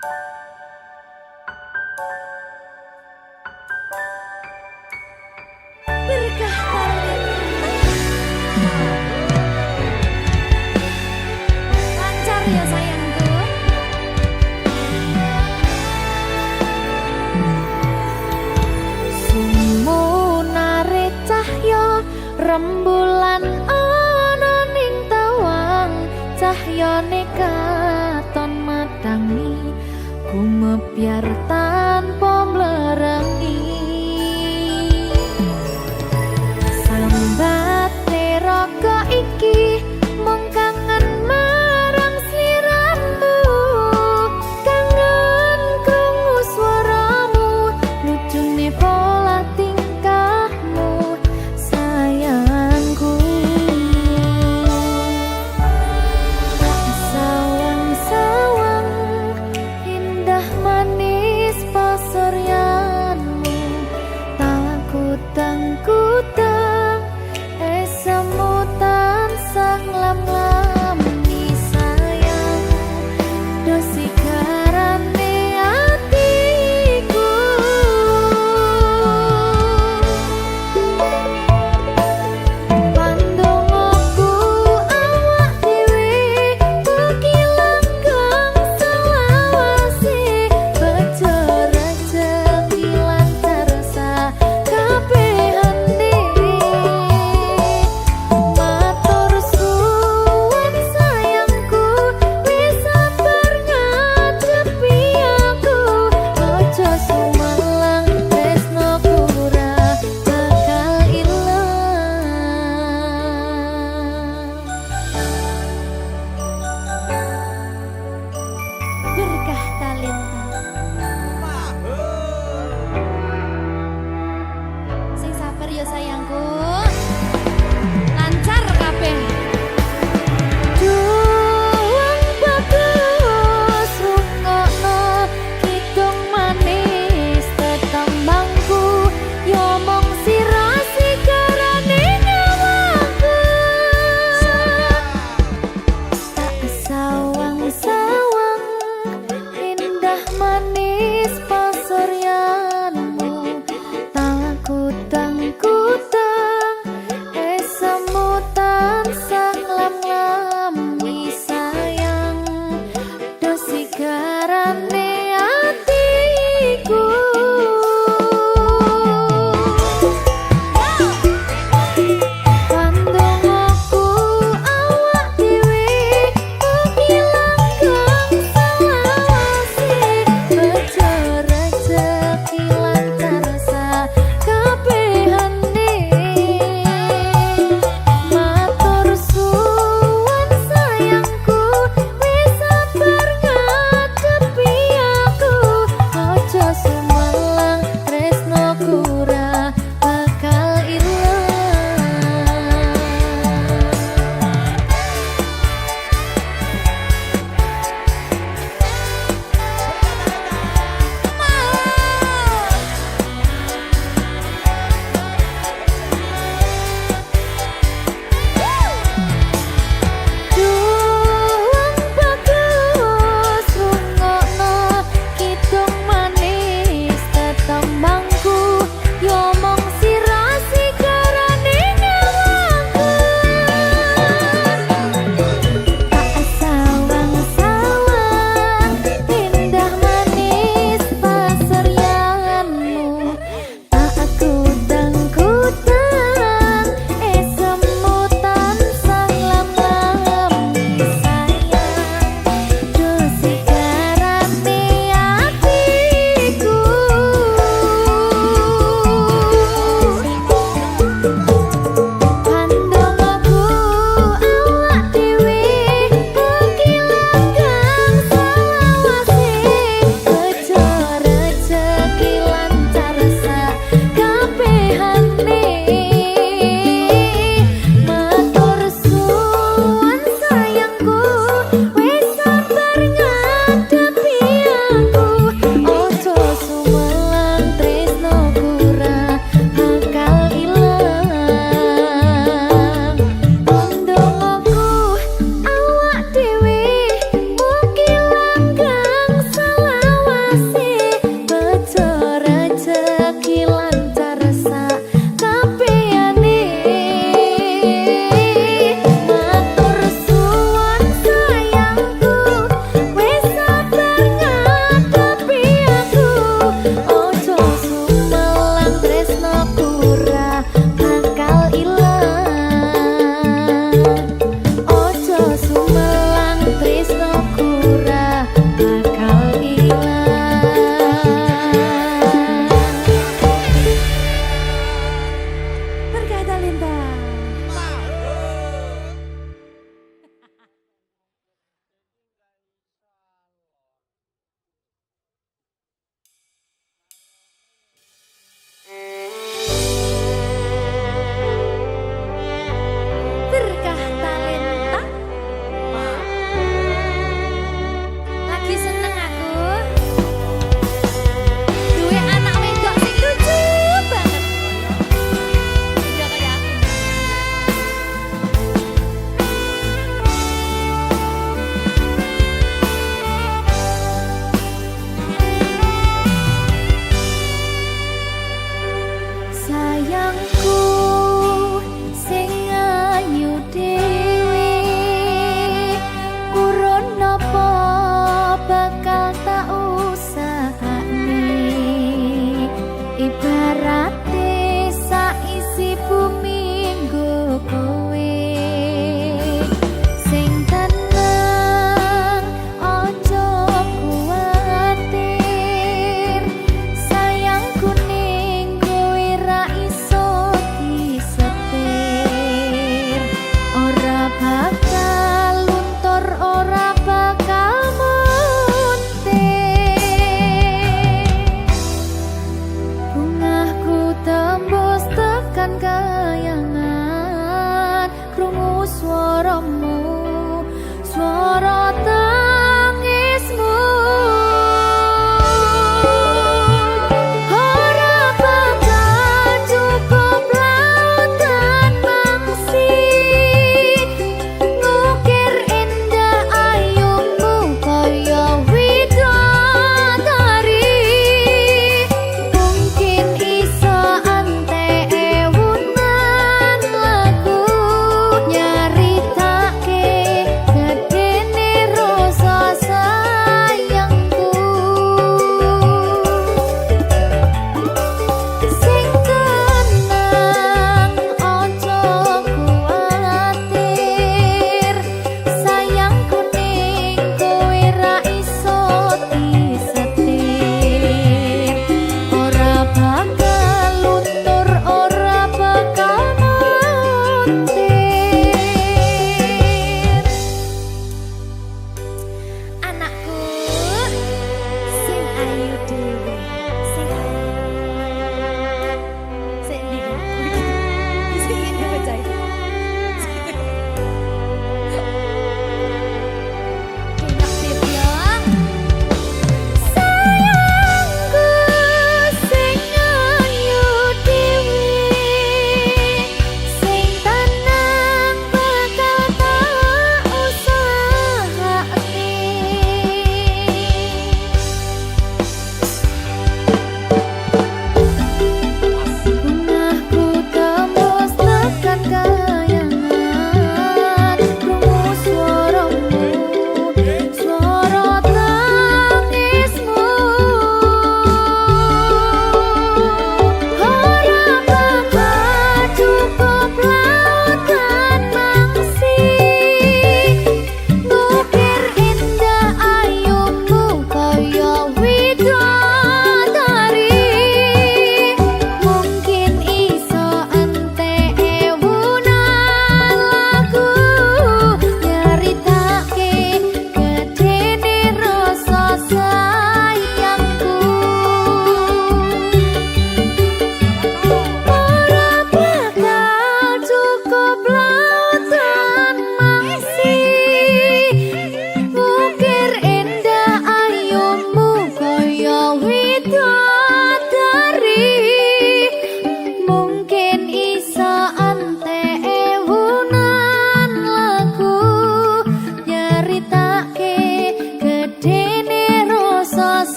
Berkah lancar ya sayangku. Sumunare cahya rembulan ana ning tawang, cahyane katon madangi gumebyar tanpa mlerengi. Sambate raga iki mung kangen marang sliramu, kangen krungu swaramu, lucune pola tingkahmu sayangku. Sawang-sawang indah manis pasuryanmu,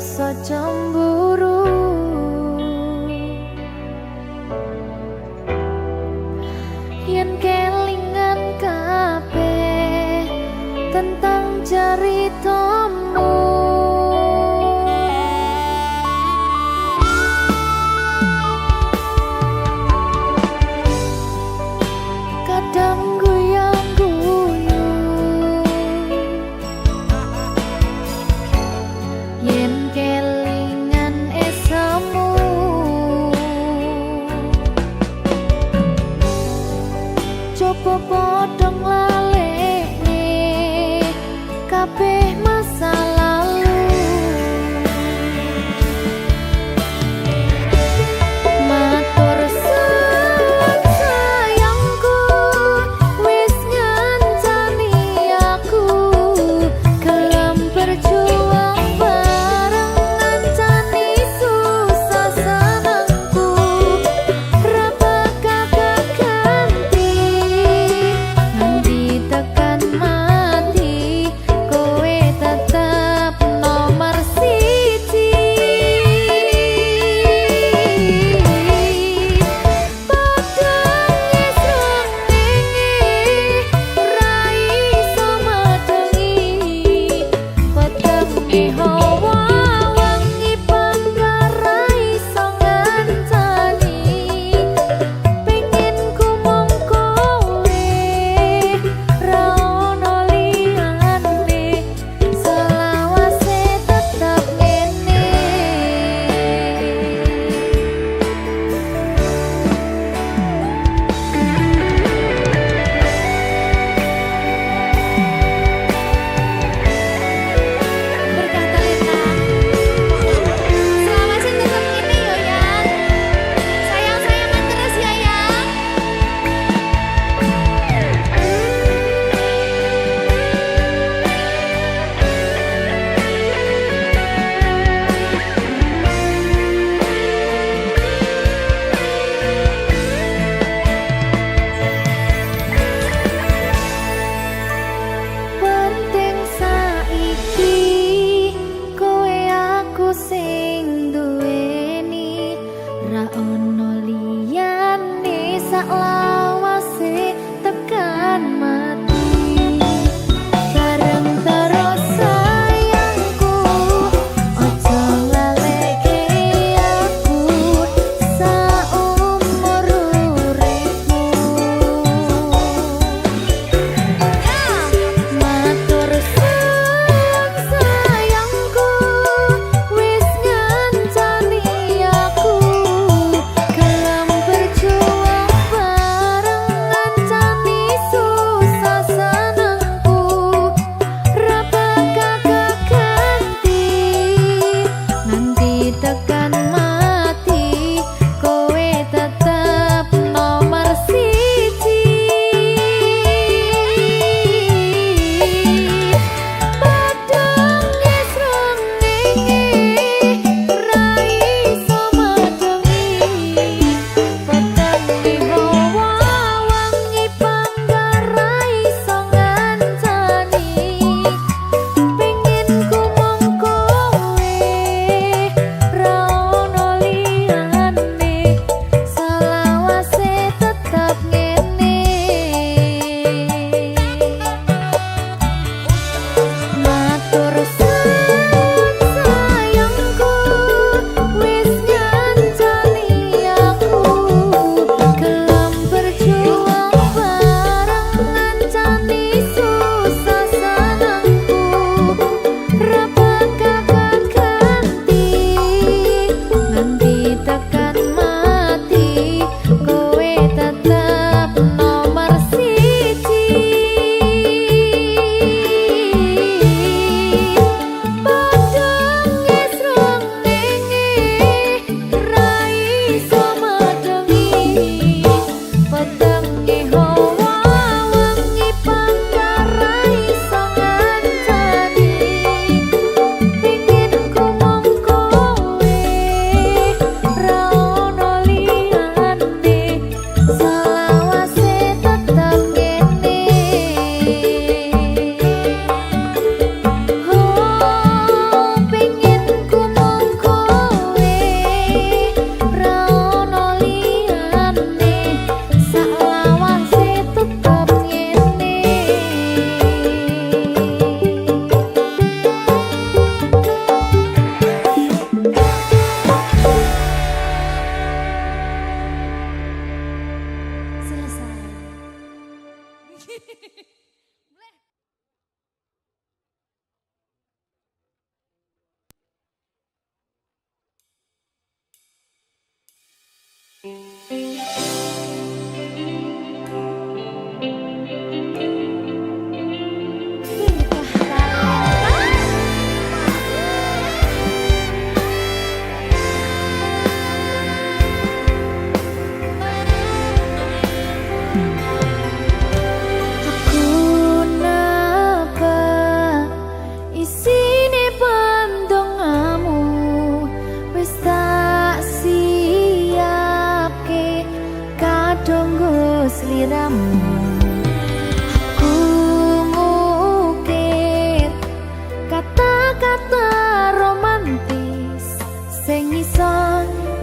rasa cemburu. Yen kelingan kabeh tentang ceritamu, kadang guyang-guyu yen kelingan esamu. Coba padha nglalekne kabeh masa lalu. Matur suwun sayangku, wis ngancani aku gelem berjuang bareng, ngancani susah senengku. Ra bakal ganti nganti tekan mati, kowe tetep nomor siji. Padang esrunenge ra iso madengi, petenge hawa wangi panggar ra iso ngancani. Pengen ku mung kowe, ra ono liyane, selawase tetep ngene. Berkah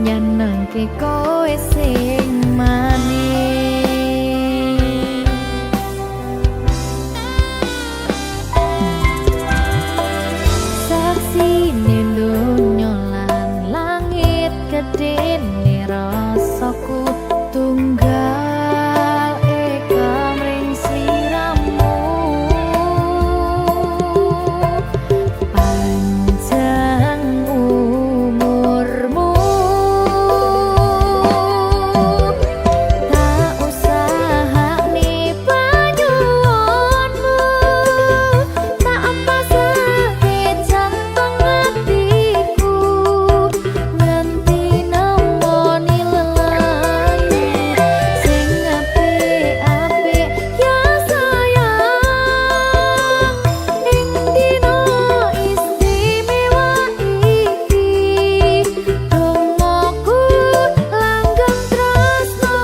nyenengke kowe sing manis. Saksine donya lan langit gedene rasaku tunggal eka mring sliramu. Panjang umurmu, tak usahane panyuwunmu, tak pasake jantung atiku, nganti nemoni lelayu sing apik-apik ya sayang. Ing dina istimewa iki dongaku langgeng tresno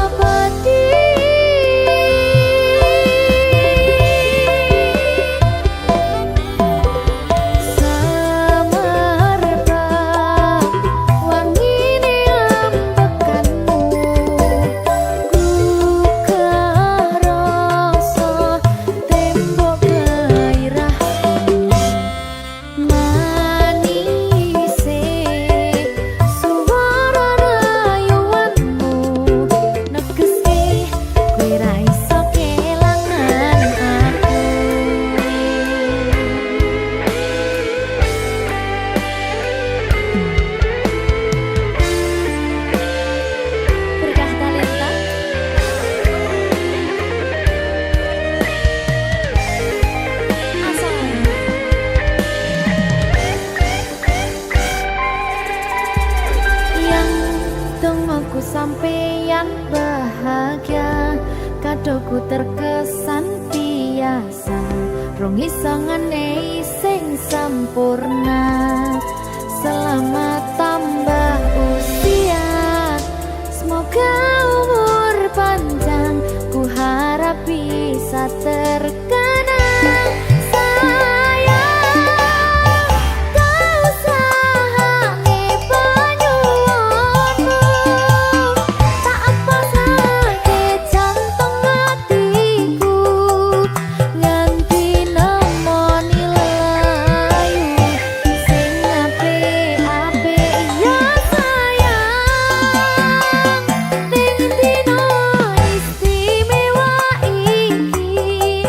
abadi. Samarba wangine ambekanmu, gugah rasa tembok gairahmu. Manise suara rayuanmu negeske kowe ra iso kelangan aku. Berkah talenta asal yang dongaku sampeyan bahagia, kadoku terkesan biasa, rong iso ngenehi sing sempurna. Selamat tambah usia, semoga umur panjang, ku harap bisa terkenang. Sayang, tak usahane panyuwunmu, tak pasake jantung atiku, nganti nemoni lelayu sing apik-apik ya sayang. Ning dina istimewa iki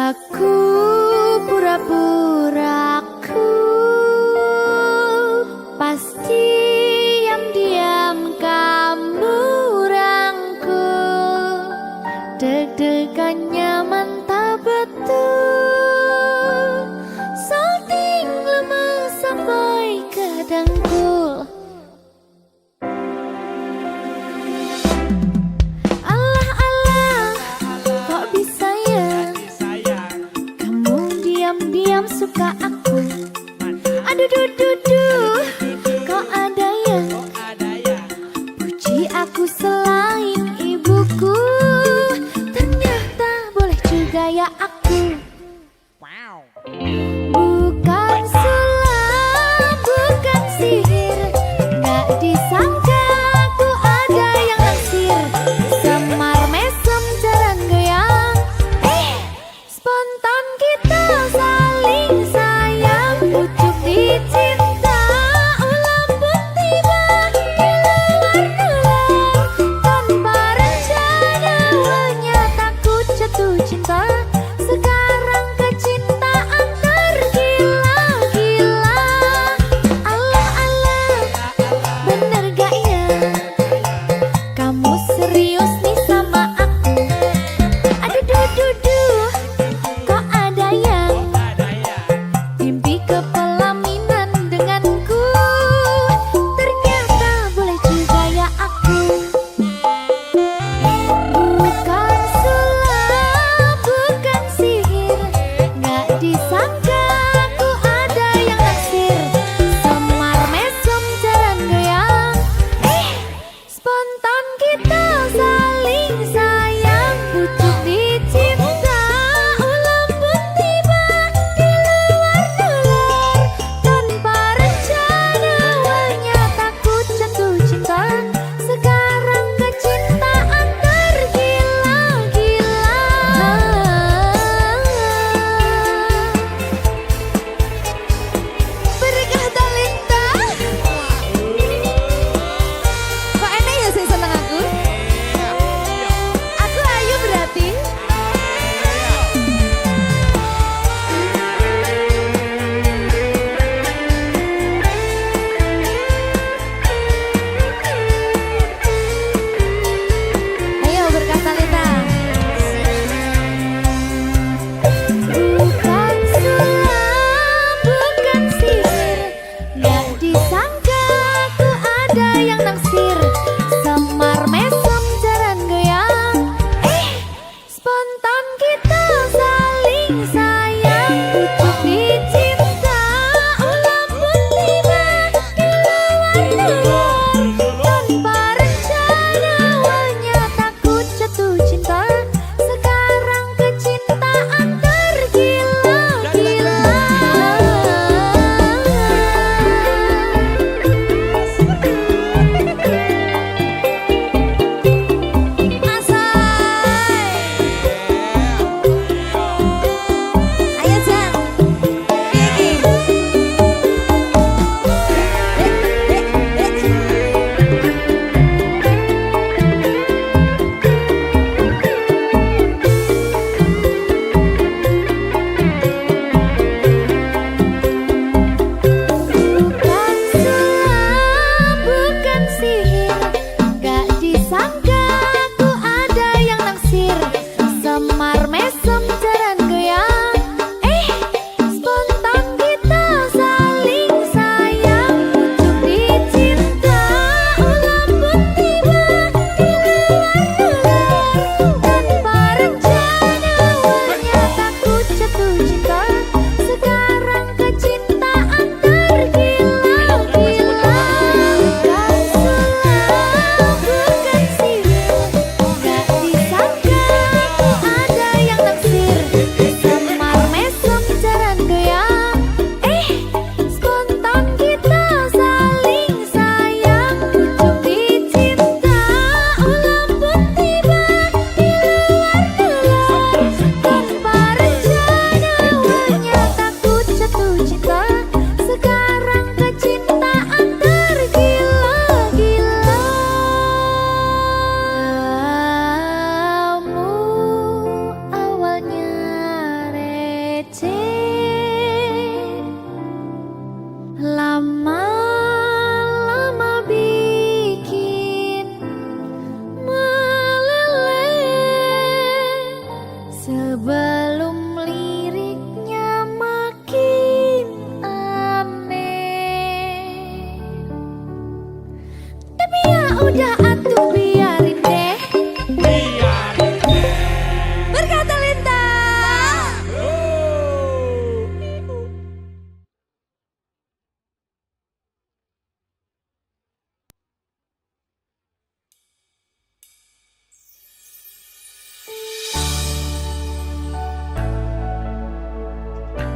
Aku pura-pura aku pasti diam-diam kamu rangkul. Deg-degannya mantap betul, salting lemas sampai ke dengkul. Diam suka aku. Aduh duh duh duh, kok ada yang puji aku selain ibuku. Ternyata boleh juga ya aku. Bukan sulap, bukan sihir, gak disangka aku ada yang naksir. Semar mesem jalan goyang, spontan kita saling sayang, pucuk dicinta, ulam pun tiba diluar-luar. Tanpa rencana awalnya takut jatuh cinta, sekarang kecintaan tergila-gila. Allah Allah, bener gak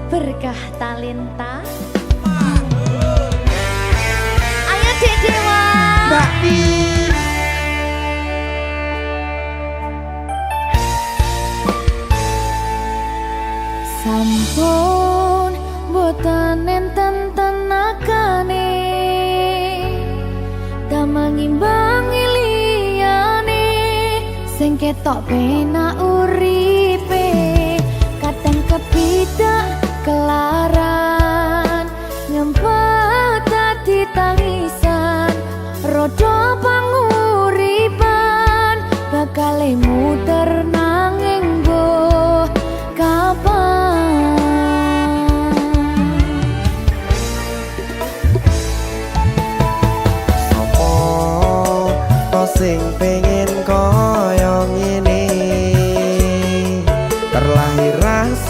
berkah talenta. Ayo Dek Dewa. Mbak Nin. Sampun boten enten tenagane damel ngimbangi liyane sing ketok penak uripe kadang kepidak kelaran ngempet dadi tangisan rodo panguripan bakal muter nanging mbuh kapan. Sing pengen koyo ngene terlahir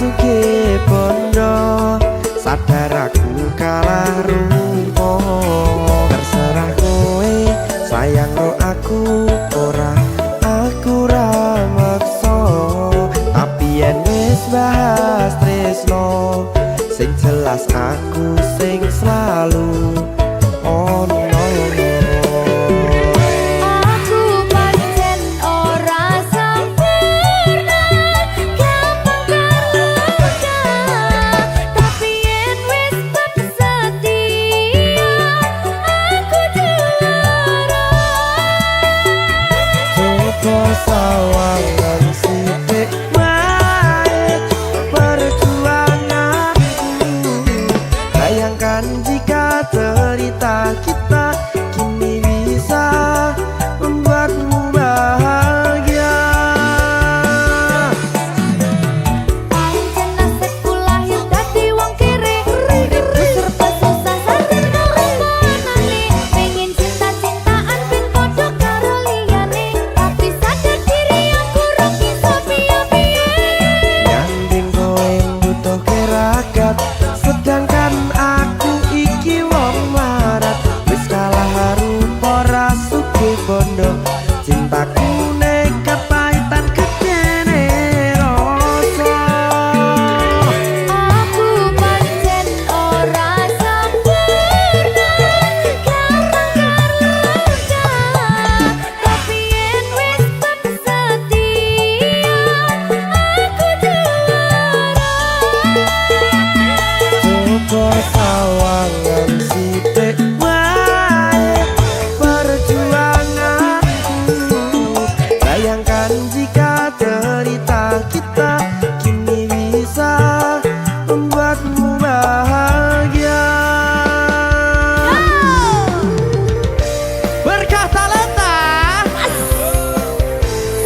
sugih bondo sadar aku kalah rumpo terserah kowe sayang ro aku ora aku ra maksa tapi yen wis bahas tresno sing jelas aku sing selalu ono. Sawangan sithik wae perjuanganku bayangkan jika cerita kita kini bisa membuatmu bahagia. Pancen nasibku lahir dadi wong kere uripku serba susah sadar kelakuanane pengen cinta-cintaan ben padha karo liyane tapi sadar diri aku ora bisa piye-piye Nyanding kowe butuh keragat sedangkan aku iki wong marat wis kalah rupa ra sugih bondo cintaku nekat pahitan gedene rasa. aku pancen ora sempurna gampang luka tapi yen wis setia aku juara. Coba sawangan sithik wae perjuanganku bayangkan jika cerita kita kini bisa membuatmu bahagia. Berkah talenta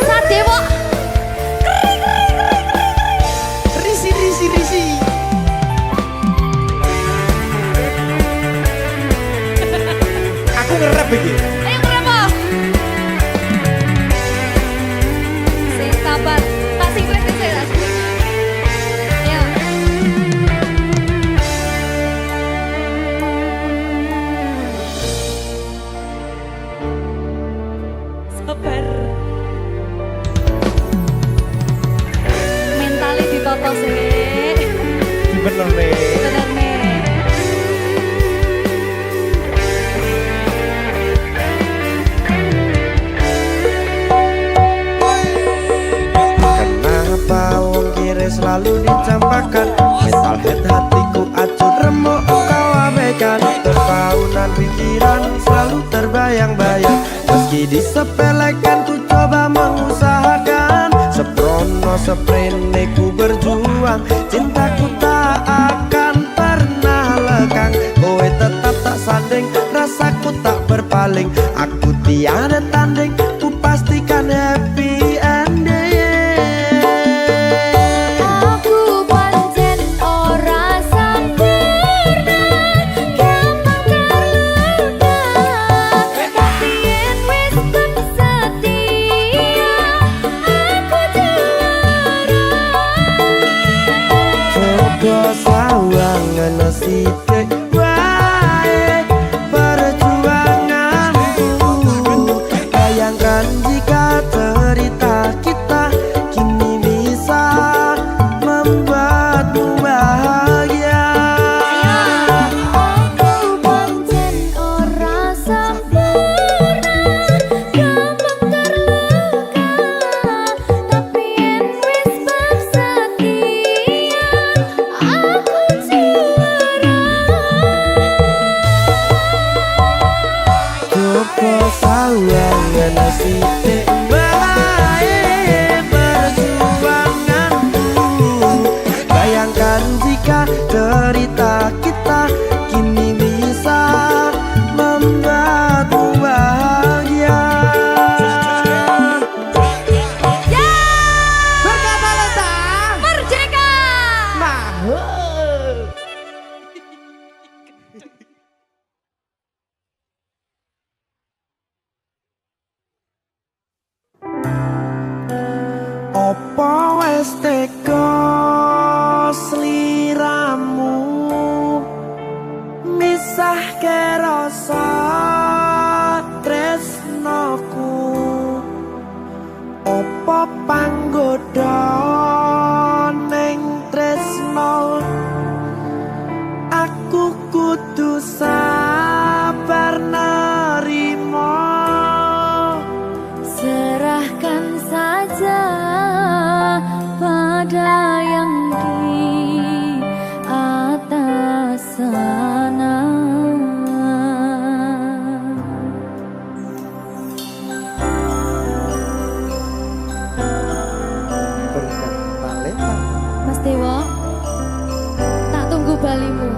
Sadewo risi. Aku ngerap iki. ayo berapa? Sing sabar, kasih gue keselas. Ayo. Sabar. Mentalnya ditoto sih. Bener nih. Bener nih. Kenapa wong kiri selalu dicampakkan mental head hatiku acuh remuk kau abaikan terpaunan pikiran selalu terbayang-bayang meski disepelekan ku coba mengusahakan seprono seprene ku berjuang cintaku tak akan pernah lekang kowe tetap tak sanding rasaku tak berpaling aku tiada tanding ku pastikan happy ending. Aku pancen ora sempurna gampang terluka tapi yen wis setia aku juara. Coba sawangan sithik wae perjuanganku bayangkan jika cerita kita kini bisa membuatmu bahagia. cinta, derita kita kini bisa membuatmu bahagia. Ya, Berkata Lesa merdeka. Mahal. Opo wes teko sliramu misah ke rasa tresnoku. Opo panggoda neng tresno aku kudu sabar nerimo. Serahkan saja pada yang di atas sana. Berkata Leta Mas Dewo, tak tunggu balimu.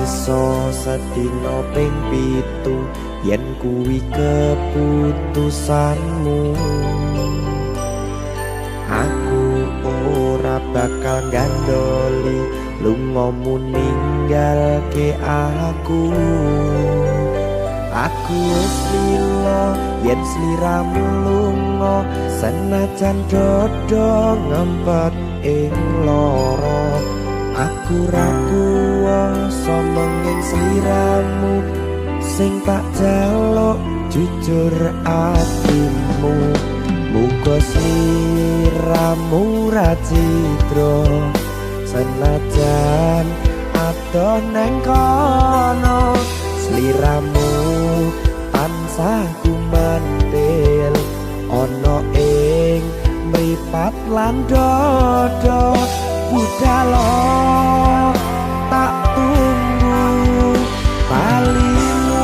Iso sedino ping pitu yen kuwi keputusanmu. Aku ora bakal gandoli lungamu ninggalke aku. Aku wis lilo yen sliramu lunga senajan dodo ngempet ing loro. Aku ra kuwasa menging sliramu sing tak jaluk jujur atimu. Muga sliramu ra citra senajan adoh neng kono. Sliramu tansah gumantil ana ing mripat lan dodo. Budalo tak tunggu balimu.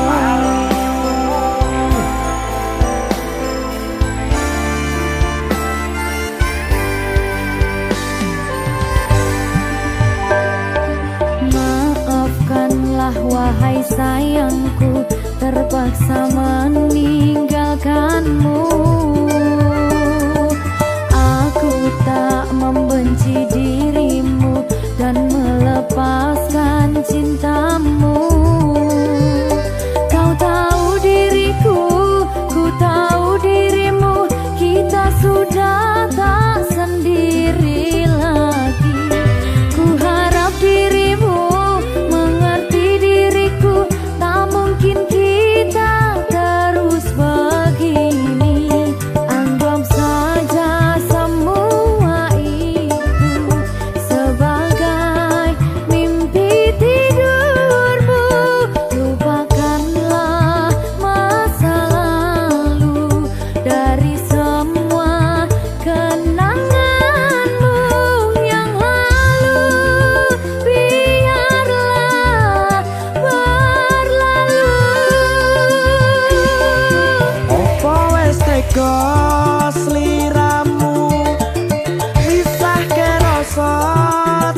Maafkanlah wahai sayangku, terpaksa meninggalkanmu. Aku tak membenci dirimu dan melepaskan cintamu. Kau tahu diriku, ku tahu dirimu, kita sudah tak sendiri lagi. Ku harap dirimu mengerti diriku, tak mungkin kita terus begini. Anggap saja semua itu sebagai mimpi tidurmu. Lupakanlah masa lalu dari semua kenanganmu yang lalu. Biarlah berlalu. Opo wis tega sliramu misahke rasa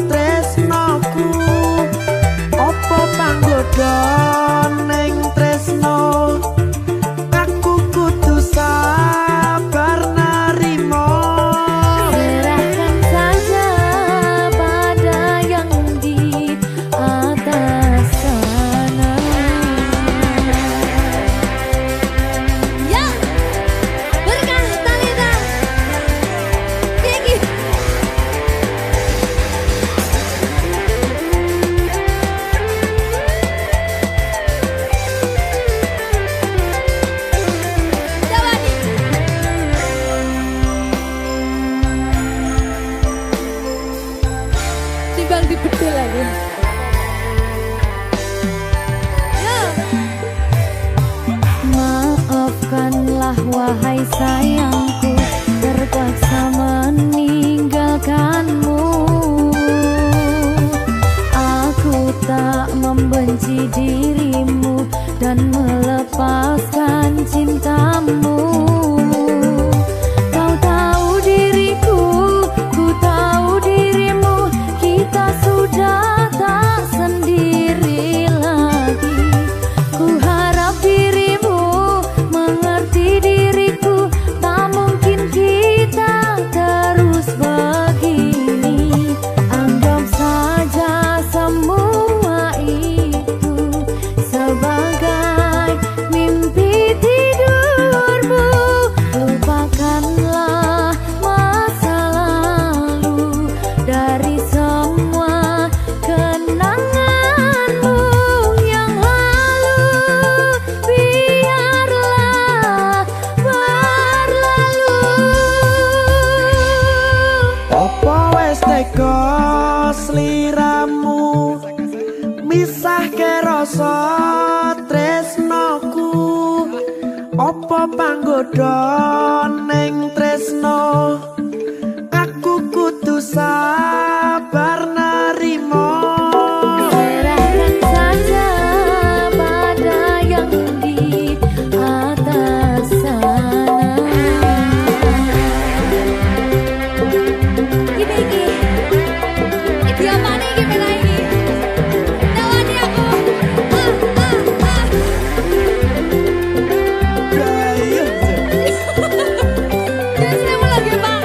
tresnoku. Opo panggoda neng tresno aku kudu sabar nerimo. Serahkan saja pada yang di atas sana. Ya, berkah Talita. Tinggi. Jawani. Timbang dibedil lagi. Ya. Maafkanlah wahai sayangku, terpaksa meninggalkanmu. Aku tak membenci dirimu dan melepaskan cintamu. Kau tahu diriku, ku tahu dirimu, kita sudah tak sendiri lagi. Ku harap dirimu mengerti diriku, tak mungkin kita terus begini. Anggap saja semua itu sebagai mimpi tidurmu. Lupakanlah masa lalu dari semua kenanganmu yang lalu. Biarlah berlalu. Opo wes teko sliramu misahke rasa tresnoku. Opo panggoda ning tresno, aku kudu sabar nerimo. Serahkan saja pada yang di atas sana. Iki apa nih gimana ini? Tawani aku. Jangan saya mau lagi Pak.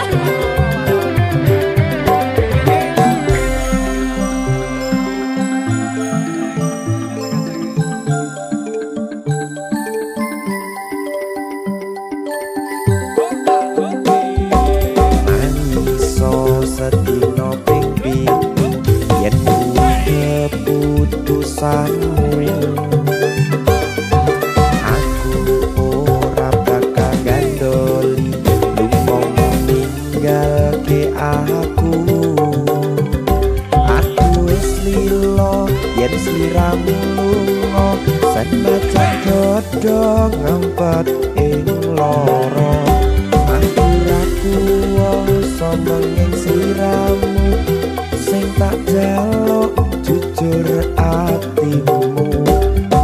Mangiso sedino ping pitu yen keputusanmu. Aku ora bakal gandoli lunga ninggalke aku. Aku wis lilo yen sliramu lunga, senajan dodo ngempet ing loro. Aku ra kuwasa menging sliramu, sing tak jaluk jujur atimu.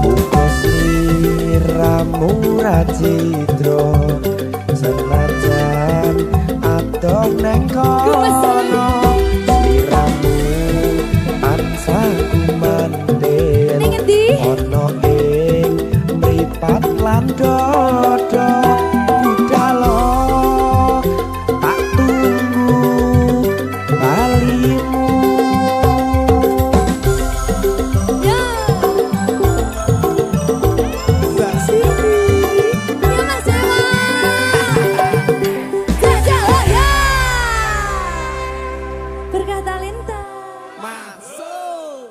Muga sliramu ra cidra, senajan adoh neng kono. Sliramu tansah kumandhen Ning endi? ana ing mripat lan dodo. Budalo tak tunggu balimu. Ya. Mbak Siti. Ya Mas Dewa. Jajal ya. Berkata Linta. Masuk.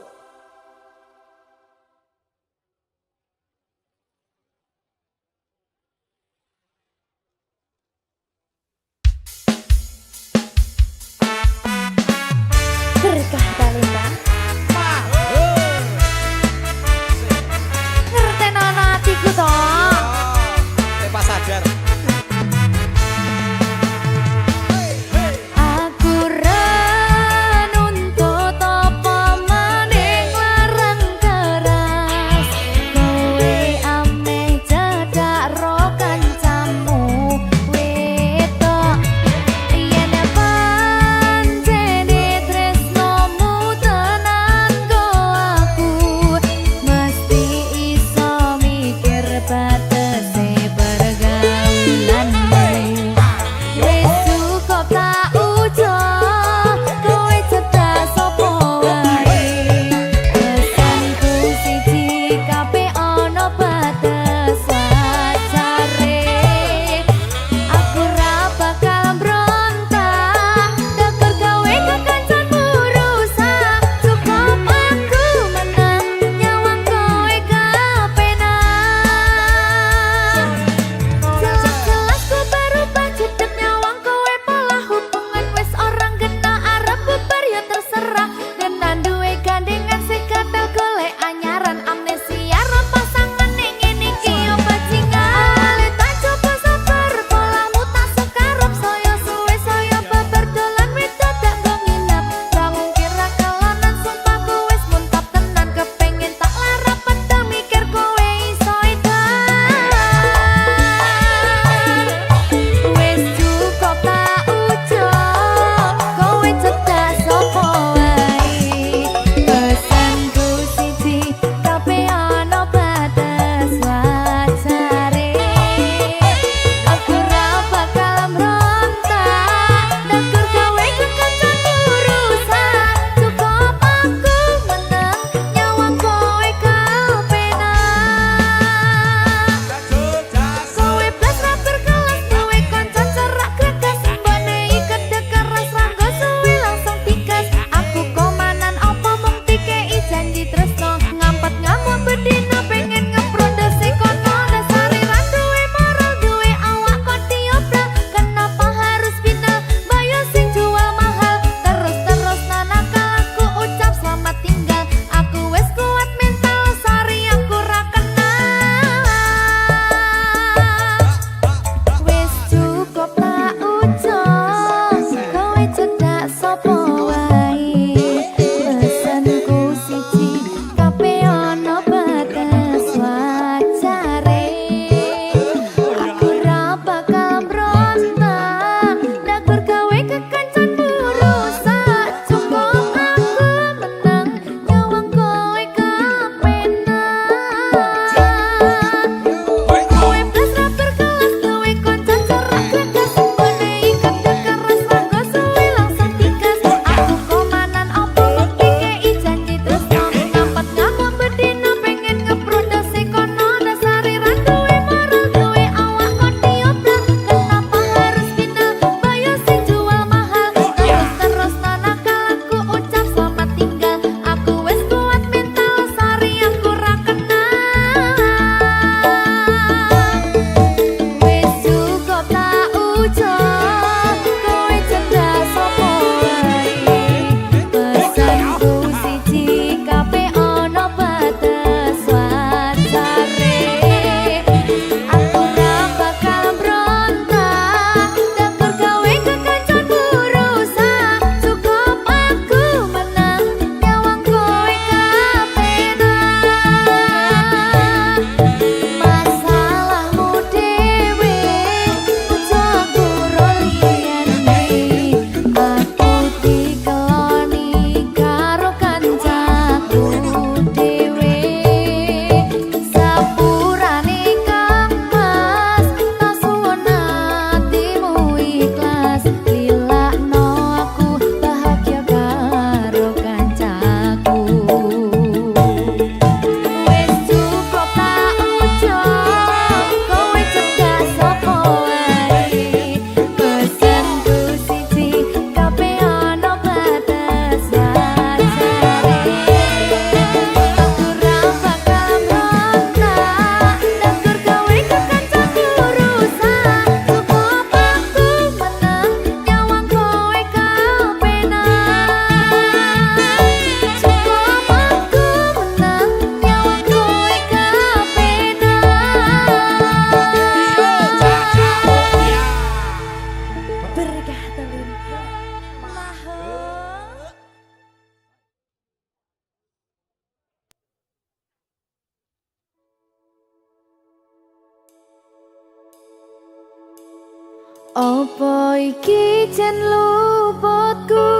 Apa iki jen luputku,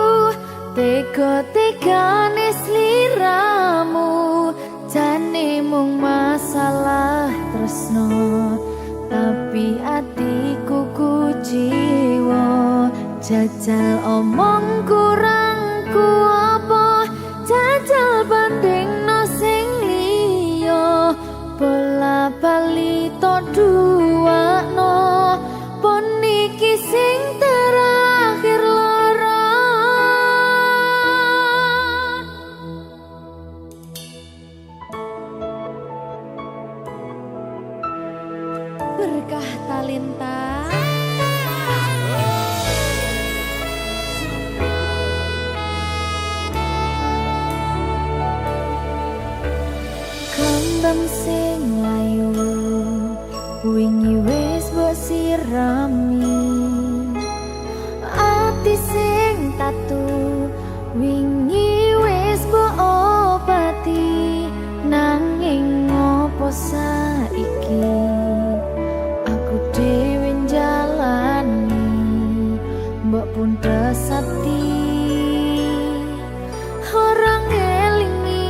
tega-tegane sliramu, jane mung masalah tresno, tapi atiku kuciwa. Jajal omong kurangku apa, jajal bandingno sing liya, bola bali to duwakno, pon iki sing terakhir lara. Berkah talenta. Kembang sing layu wingi wis mbok sirami, ati sing tatu wingi wis mbok obati, nanging ngopo saiki aku dhewe njalani, mbok pun desati orang ngelingi.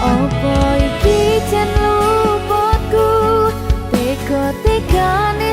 Apa iki jen luputku, tega-tegane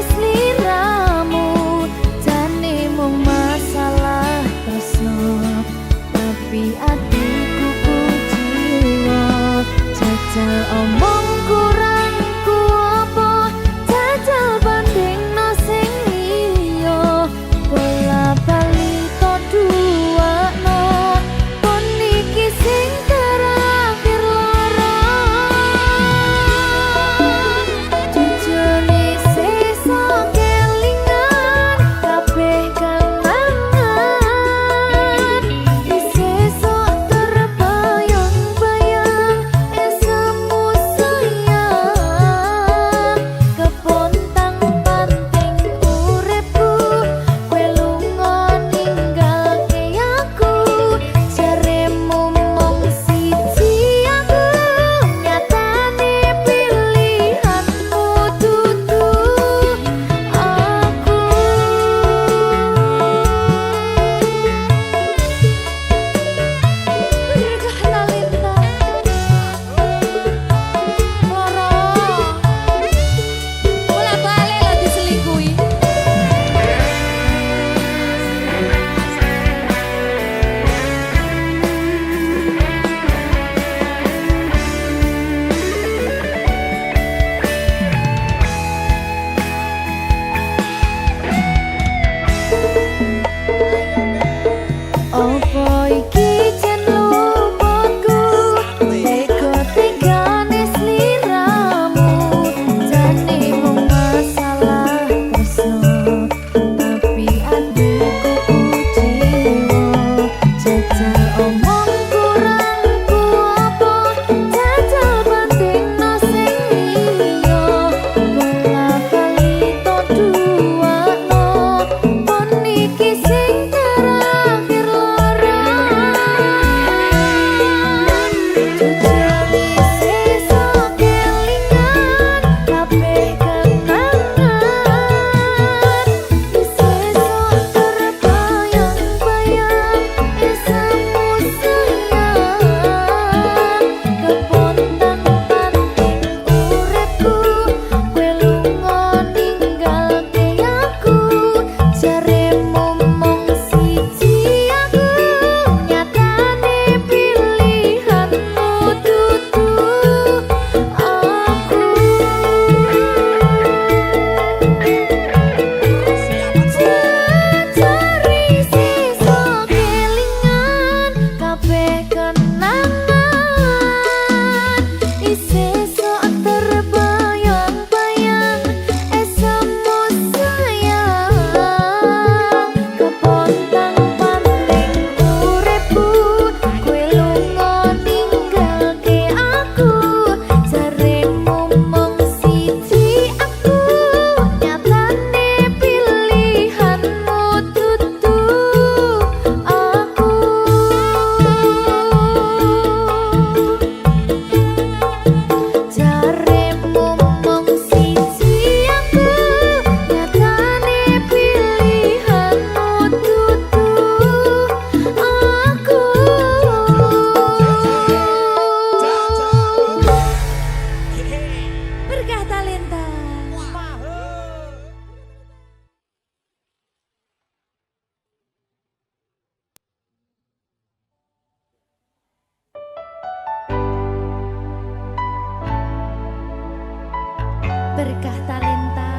berkah talenta.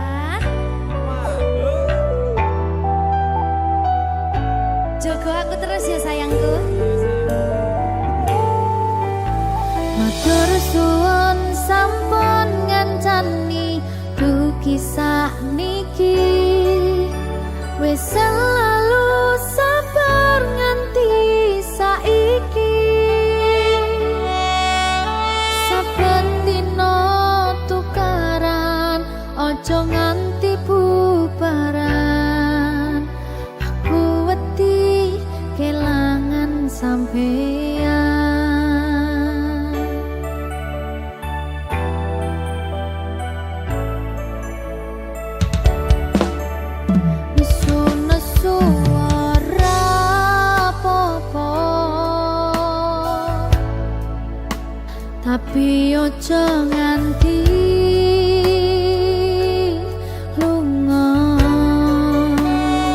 Jogo aku terus ya sayangku. Matur suwun sampun ngancani kisah niki wis selalu sabar nganti saiki. Saben dina tukaran ojo nganti bubaran. Aku wedi kelangan sampeyan. Tapi ojo nganti lunga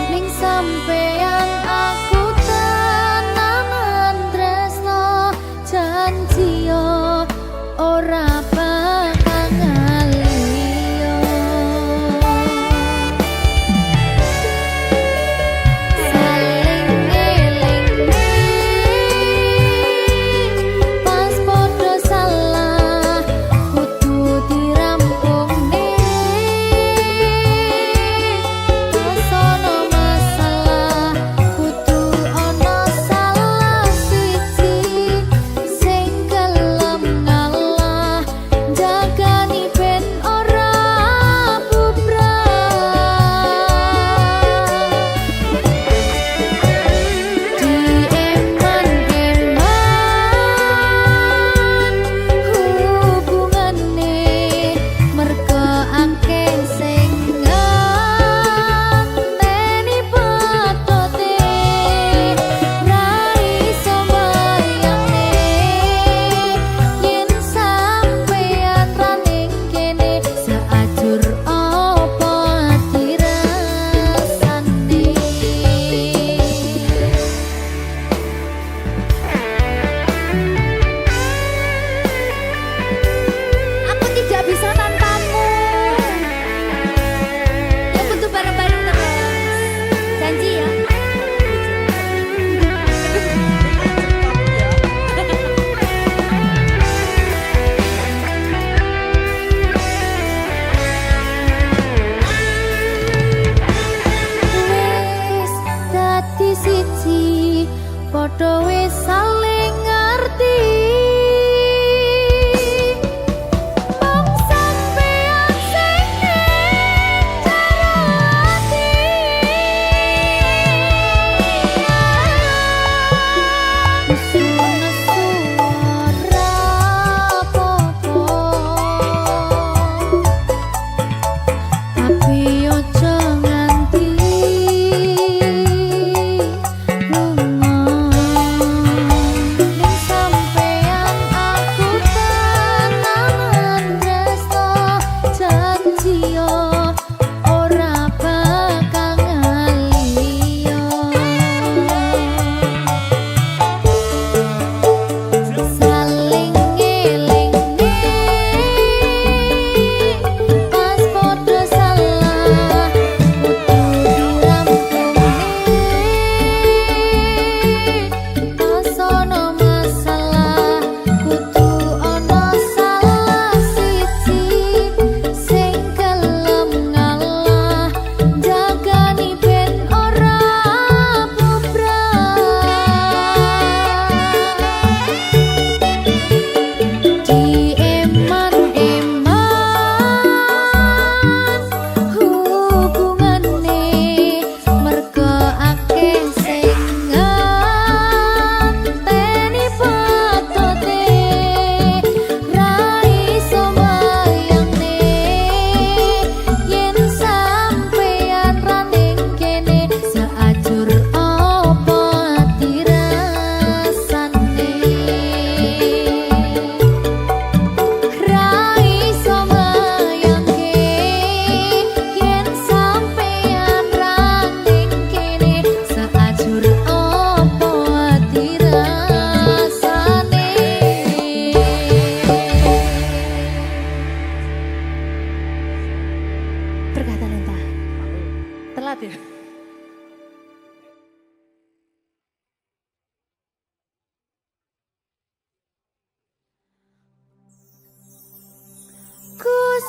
ning sampeyan aku tenanan tresno janji yo ora bakal ngaliyo. Saling ngelingi pas podo salah kudu dirampung nih. Pas ono masalah kudu ono salah siji sing gelem ngalah jagani ben ora bubrah. Dieman-eman hubungane merga akeh sing ngenteni patote ra iso mbayangne yen sampeyan ra ning kene seajur apa dirasane. Aku tidak bisa tanpamu. Ya butuh bareng-bareng terus. Janji ya. Wis dadi siji padha wis saling ngerti. Mong sampeyan sing ning jero ati. Nesu-nesu ora apa-apa. Tapi ojo nganti lunga.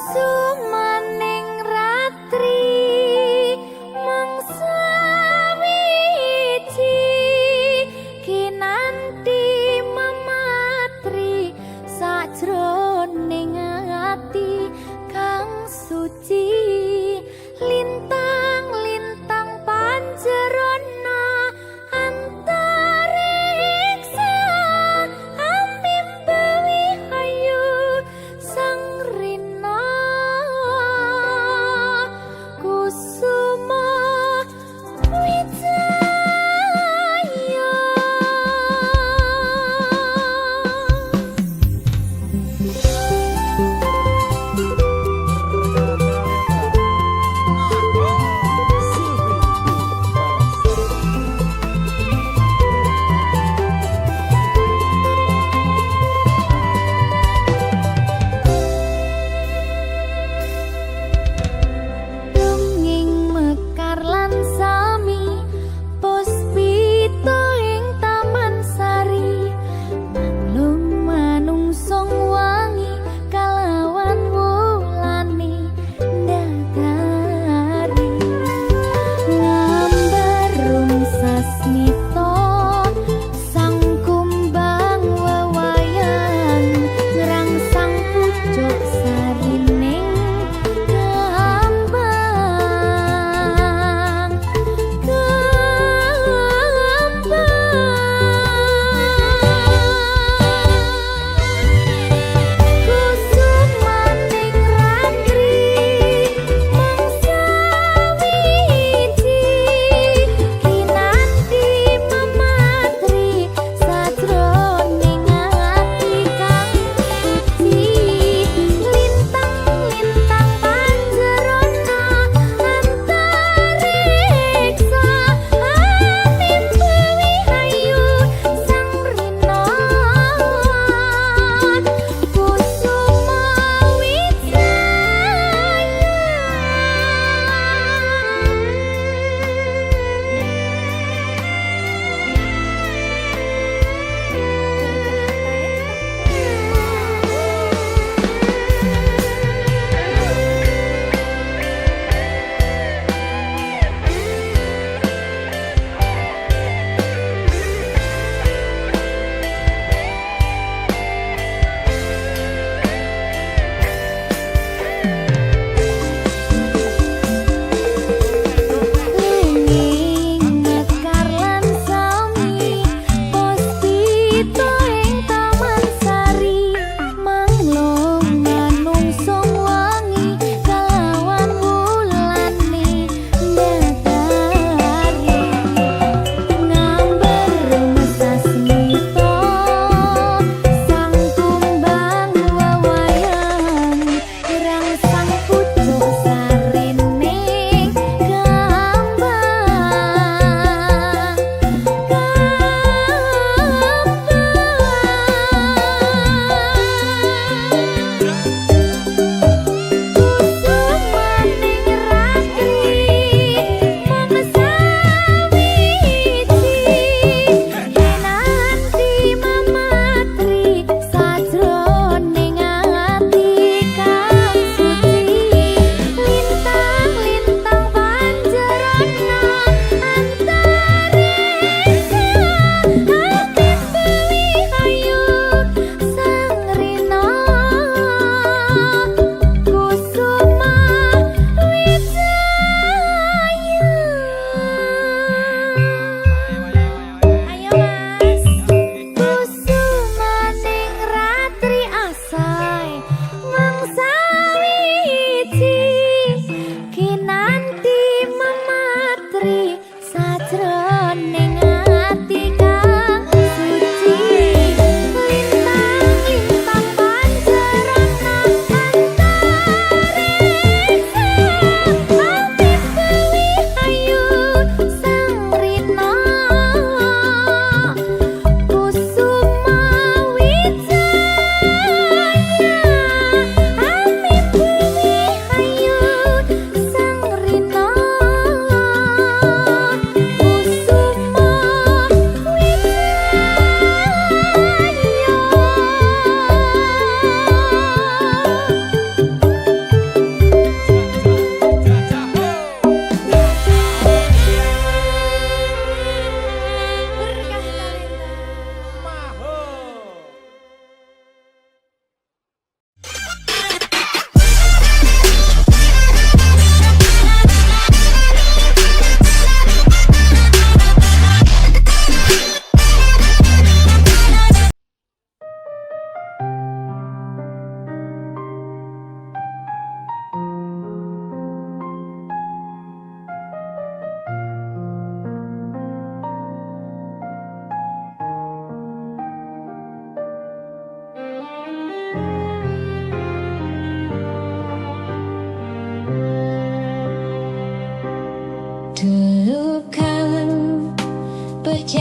sumaning ratri mangsa wiji kinanti mematri sajroning ati kang suci lintang-lintang panjerona antariksa ambimbawi hayu sang rina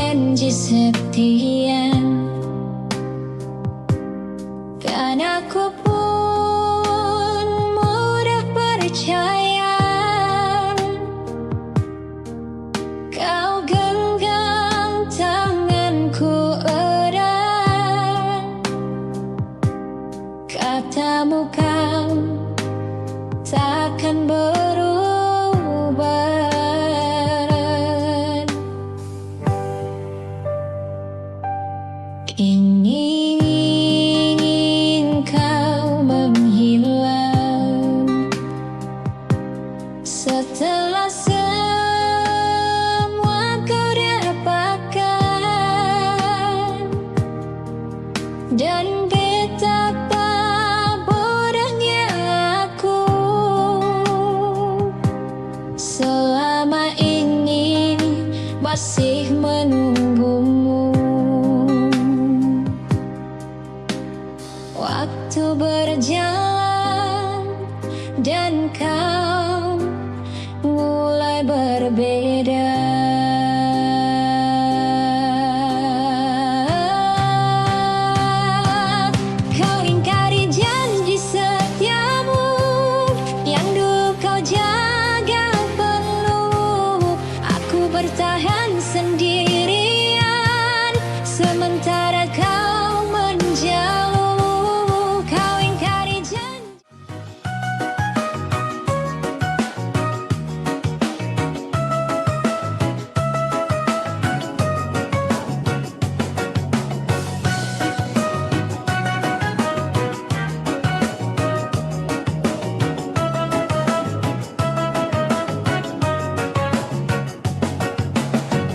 janji setia, kan aku pun mudah percaya. Kau genggam tanganku erat, katamu kau takkan berubah. Ingin kau menghilang setelah semua kau dapatkan, dan betapa bodohnya aku selama ini masih menunggumu. Waktu berjalan dan kau mulai berbeda. Kau ingkari janji setiamu yang dulu kau jaga penuh. Aku bertahan sendirian sementara kau menjauh.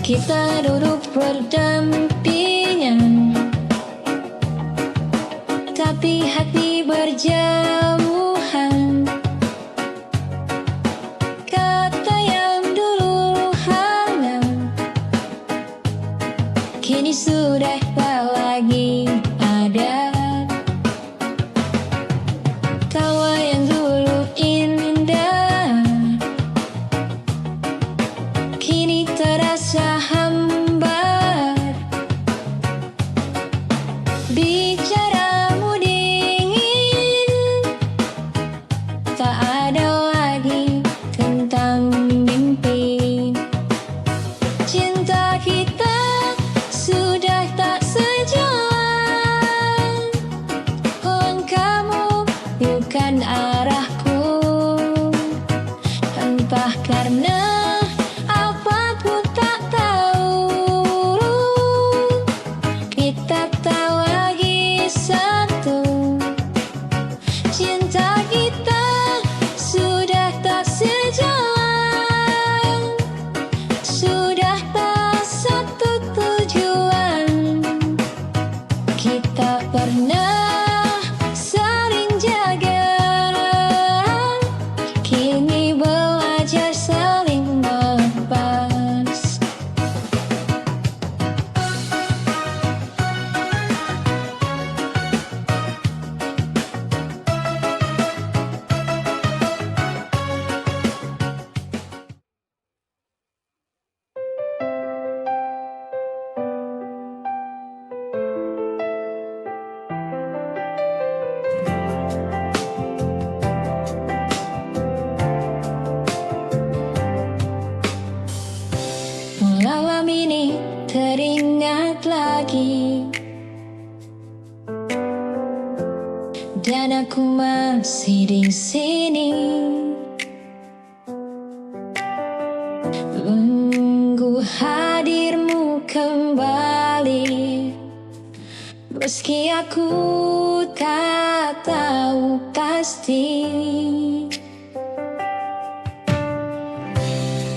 Kita duduk berdampingan, tapi hati berjauhan. Kata yang dulu hangat kini sudah tak lagi ada. Tawa yang dulu indah kini terasa hambar. Bicaramu dingin, tak ada lagi tentang mimpi. Cinta kita sudah tak sejalan. Langkahmu bukan arahku, entah karena pernah saling jaga, kini belajar saling melepas. Malam ini teringat lagi, dan aku masih di sini menunggu hadirmu kembali. Meski aku tak tahu pasti,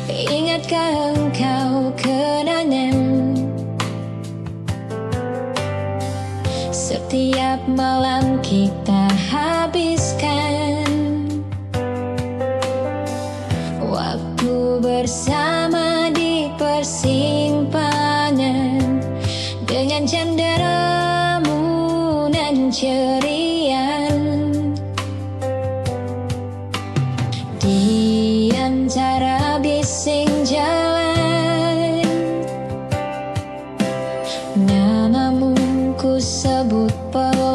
ingatkah engkau kenangan setiap malam kita habiskan waktu bersama di persimpangan dengan canderamu nan ceria. Di antara bising jalan namamu ku sebut pelan.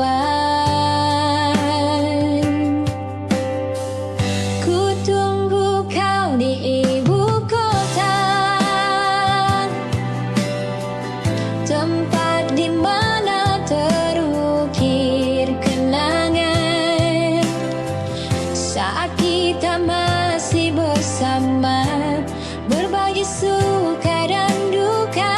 Ku tunggu kau di ibu kota, tempat di mana terukir kenangan saat kita masih bersama, berbagi suka dan duka.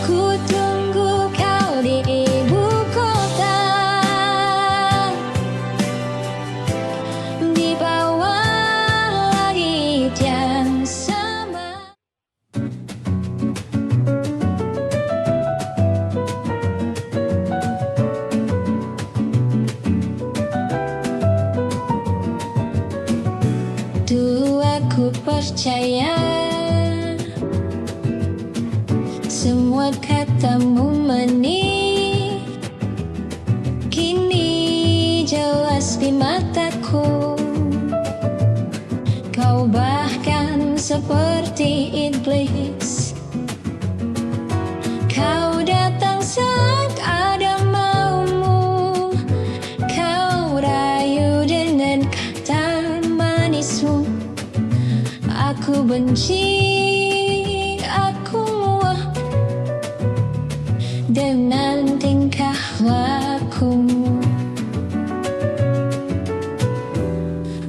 Ku tunggu kau di ibu kota, di bawah langit yang sama. Dulu aku percaya semua katamu manis, kini jelas di mataku. Kau bahkan seperti iblis. Kau datang saat ada maumu, kau rayu dengan kata manismu. Aku benci, aku muak dengan tingkah lakumu.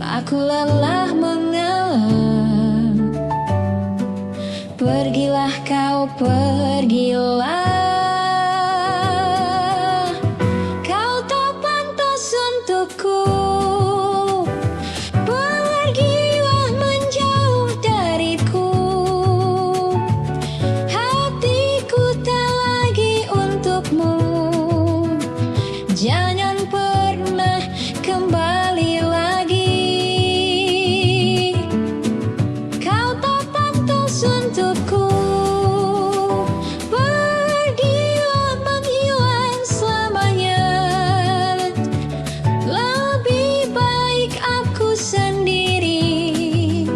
Aku lelah mengalah, pergilah kau, pergilah. Kau tak pantas untukku, pergilah menjauh dariku. Hatiku tak lagi untukmu, jangan pernah kembali lagi. Kau tak pantas untukku, pergilah menghilang selamanya. Lebih baik aku sendiri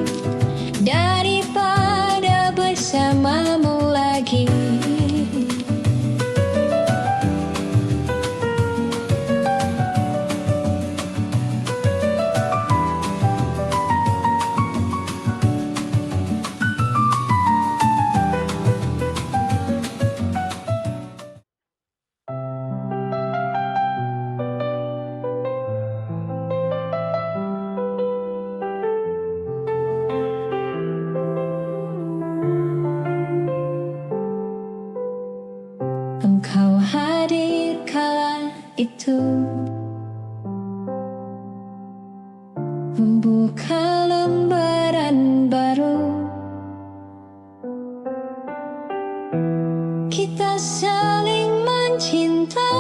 daripada bersamamu lagi. Engkau hadir kala itu, membuka lembaran baru. Kita saling mencinta,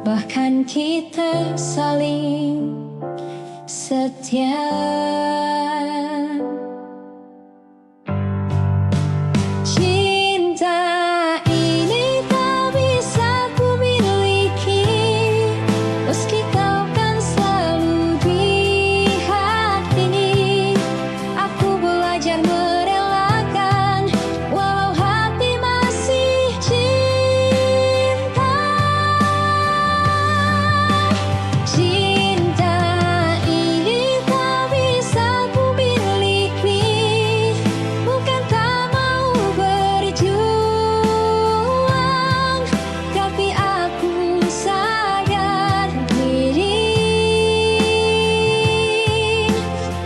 bahkan kita saling setia. Cinta ini tak bisa ku miliki, meski kau kan selalu di hati. Aku belajar merelakan, walau hati masih cinta. Cinta ini tak bisa ku miliki, bukan tak mau berjuang, tapi aku sadar diri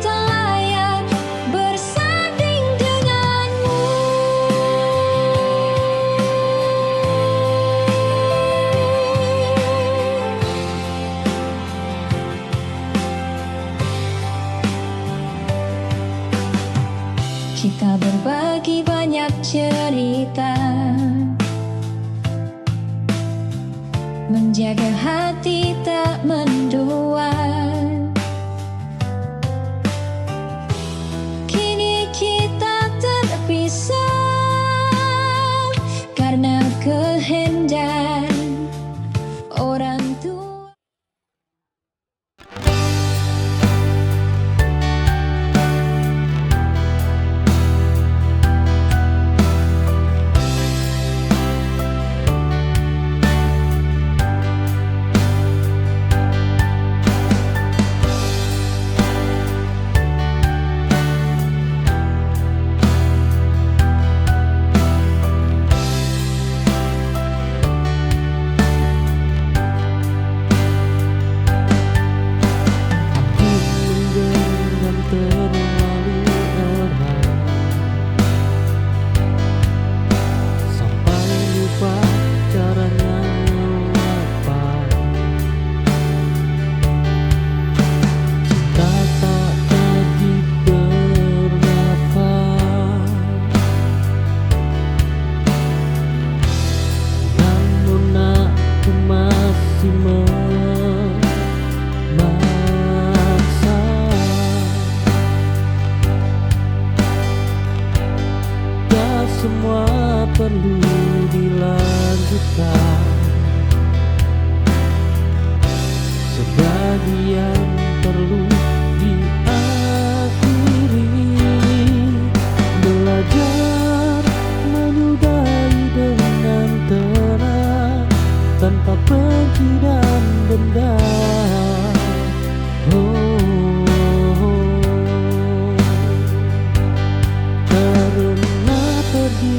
tak layak bersanding denganmu. Kita berbagi banyak cerita, menjaga hati tak mendua. Kini kita terpisah karena kehendak orang tua. semua perlu dilanjutkan, sebagian perlu diakhiri. Belajar menyudahi dengan tenang, tanpa benci dan dendam. Karena pergi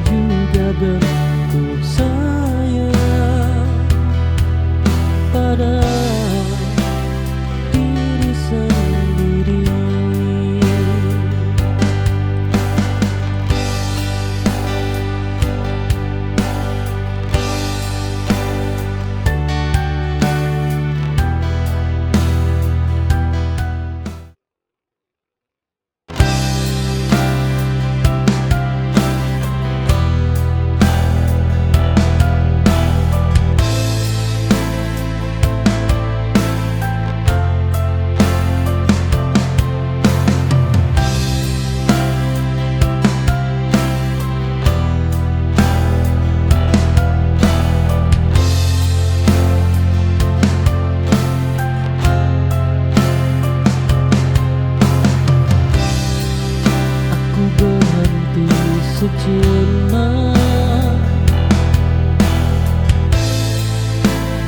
juga bentuk sayang pada diri sendiri. Sejenak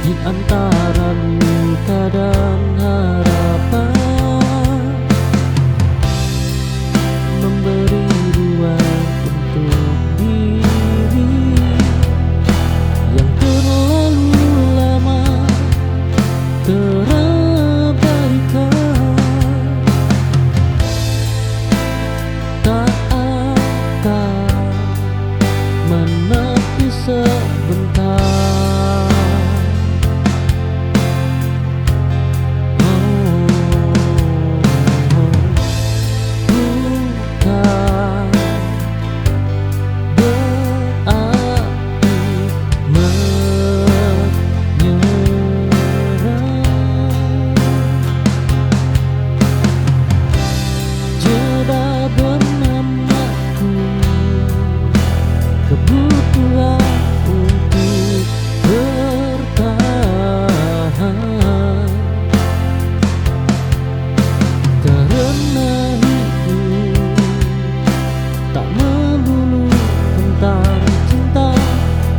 di antara luka dan harapan, memberi ruang untuk diri yang terlalu lama terabaikan. Tak akan menepi sebentar. Bukan berarti menyerah. Jeda bernamaku, kebutuhan untuk bertahan. Karena hidup tak melulu tentang cinta,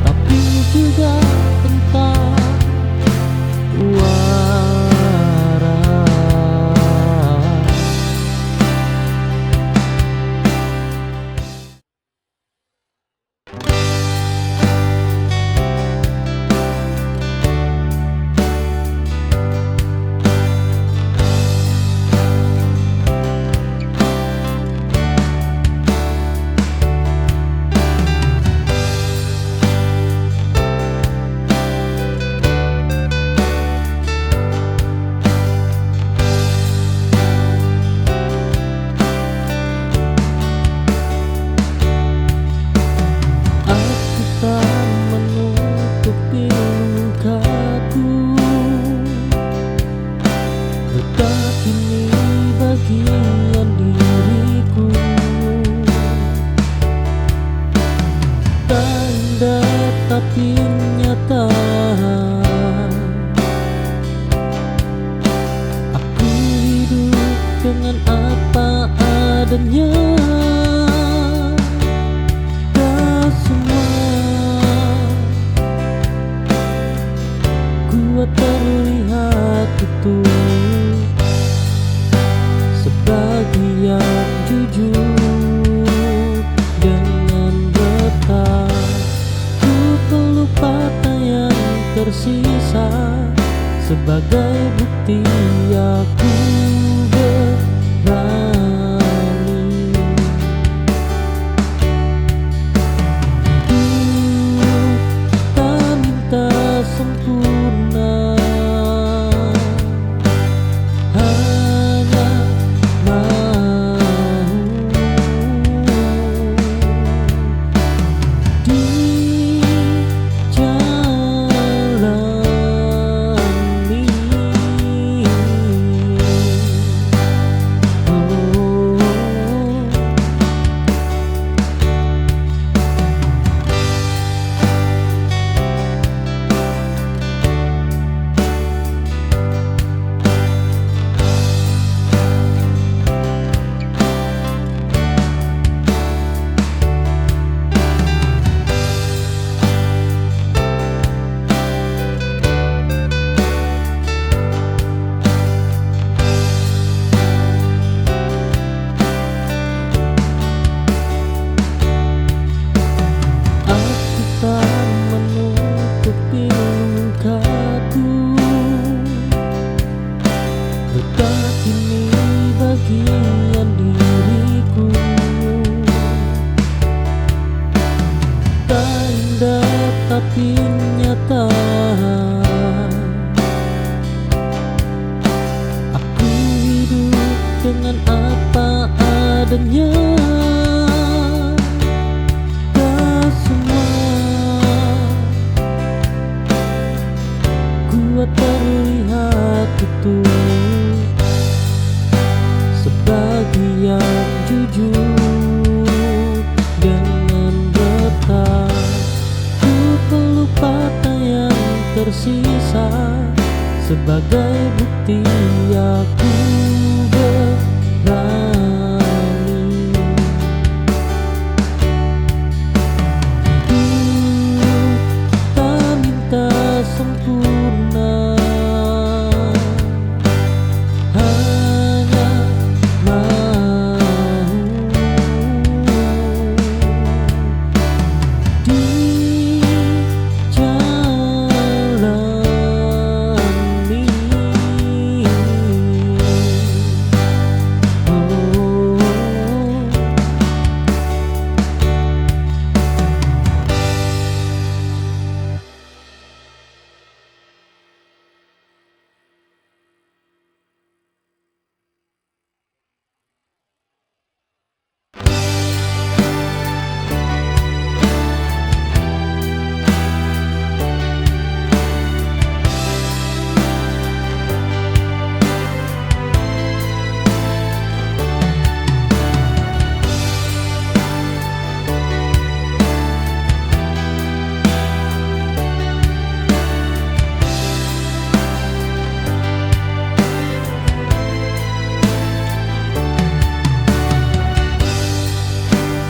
tapi juga tentang waras. Aku tak menutupi lukaku, tetap ini bagian diriku. Tak indah tapi nyata, aku hidup dengan apa adanya. Tak semua kuat terlihat itu, sebagian jujur dengan bertahan. Ku pelupatan yang tersisa sebagai bukti aku berani. Hidup tak minta sempurna, hanya mau dijalani. sebagai bukti aku berani. Hidup tak minta sempurna, hanya mau dijalani.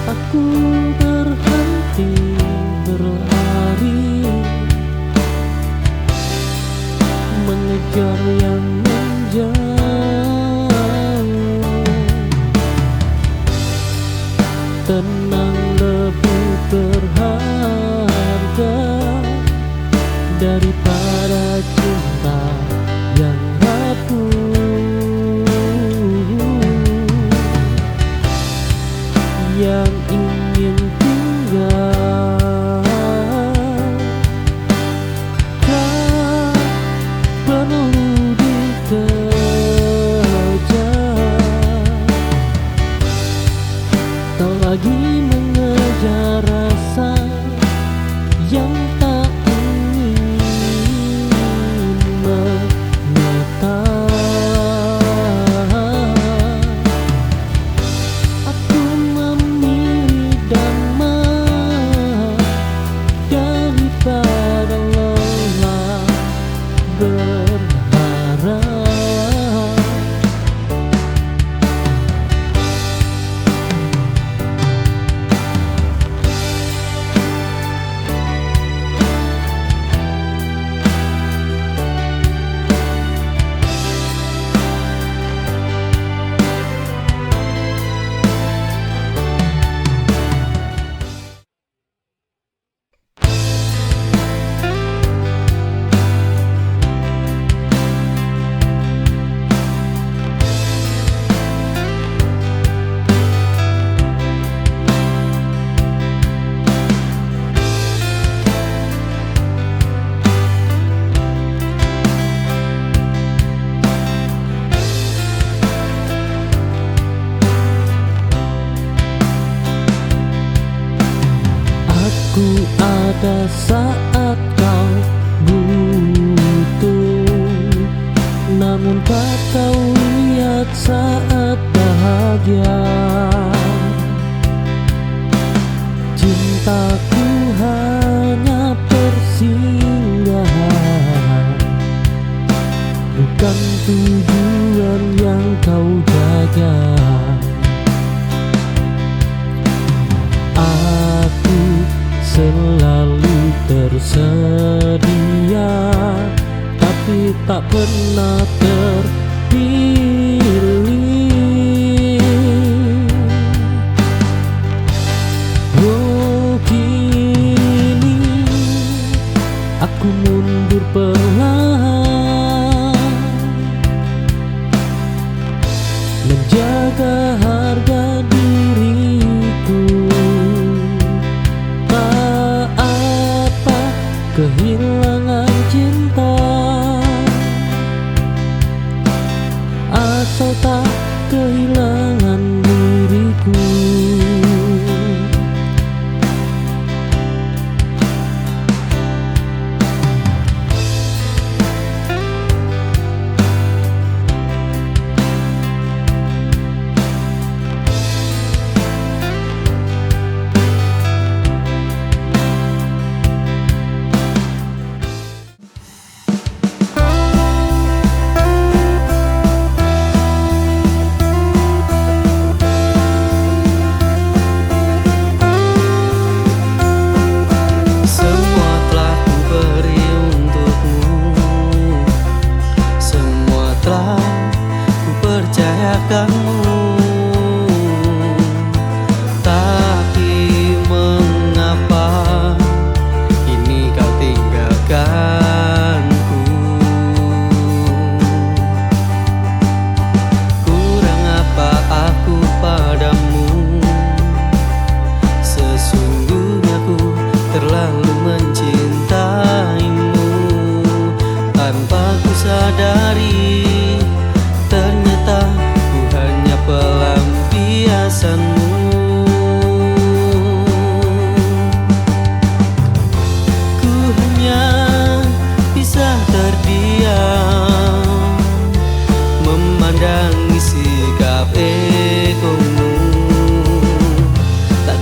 Aku berhenti berlari, mengejar yang menjauh. Tenang lebih berharga daripada cinta yang rapuh, yang ingin tinggal. Tak perlu dikejar, tak lagi mengejar rasa yang tak ingin menyata. Aku memilih damai daripada lelah berharap. Aku ada saat kau butuh, namun tak kau lihat saat bahagia. Cintaku hanya persinggahan, bukan tujuan yang kau jaga. Aku selalu tersedia, tapi tak pernah terpilih. Oh, kini aku mundur perlahan, menjaga harga diriku. Tak apa kehilangan cinta, asal tak kehilangan diriku.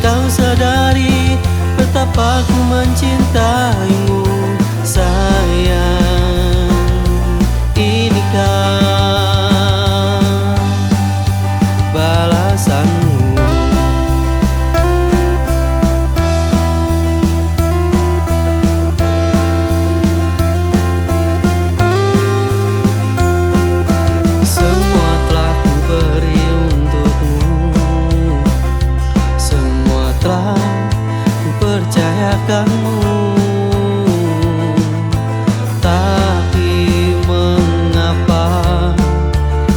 kau sadari betapa ku mencintaimu sayang. Inikah balasanmu? Semua telah ku beri untukmu, semua telah ku percayakanmu, tapi mengapa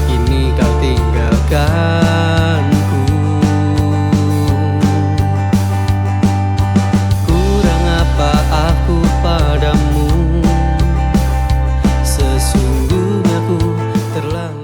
kini kau tinggalkanku? Kurang apa aku padamu? Sesungguhnya ku terlalu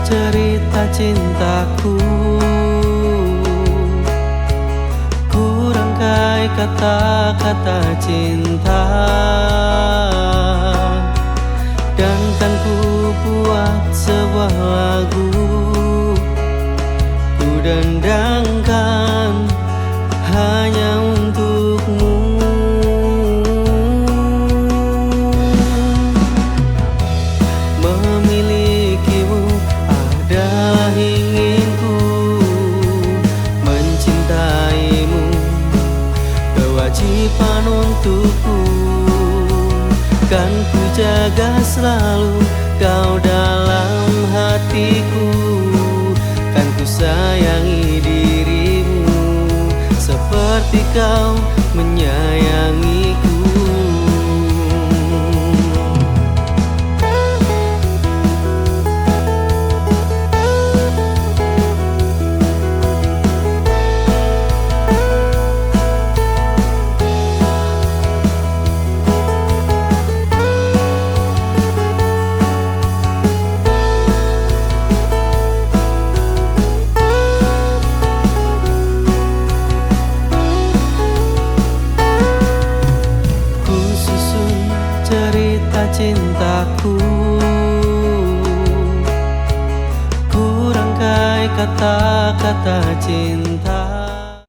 cerita cintaku, ku rangkai kata-kata cinta, dan kan ku buat sebuah lagu, ku dendangkan hanya untukmu. Memilikimu adalah inginku, mencintaimu kewajiban untukku. Kan ku jaga selalu kau dalam hatiku, kan ku sayangi dirimu seperti kau menyayangiku. Cerita cintaku, ku rangkai kata-kata cinta,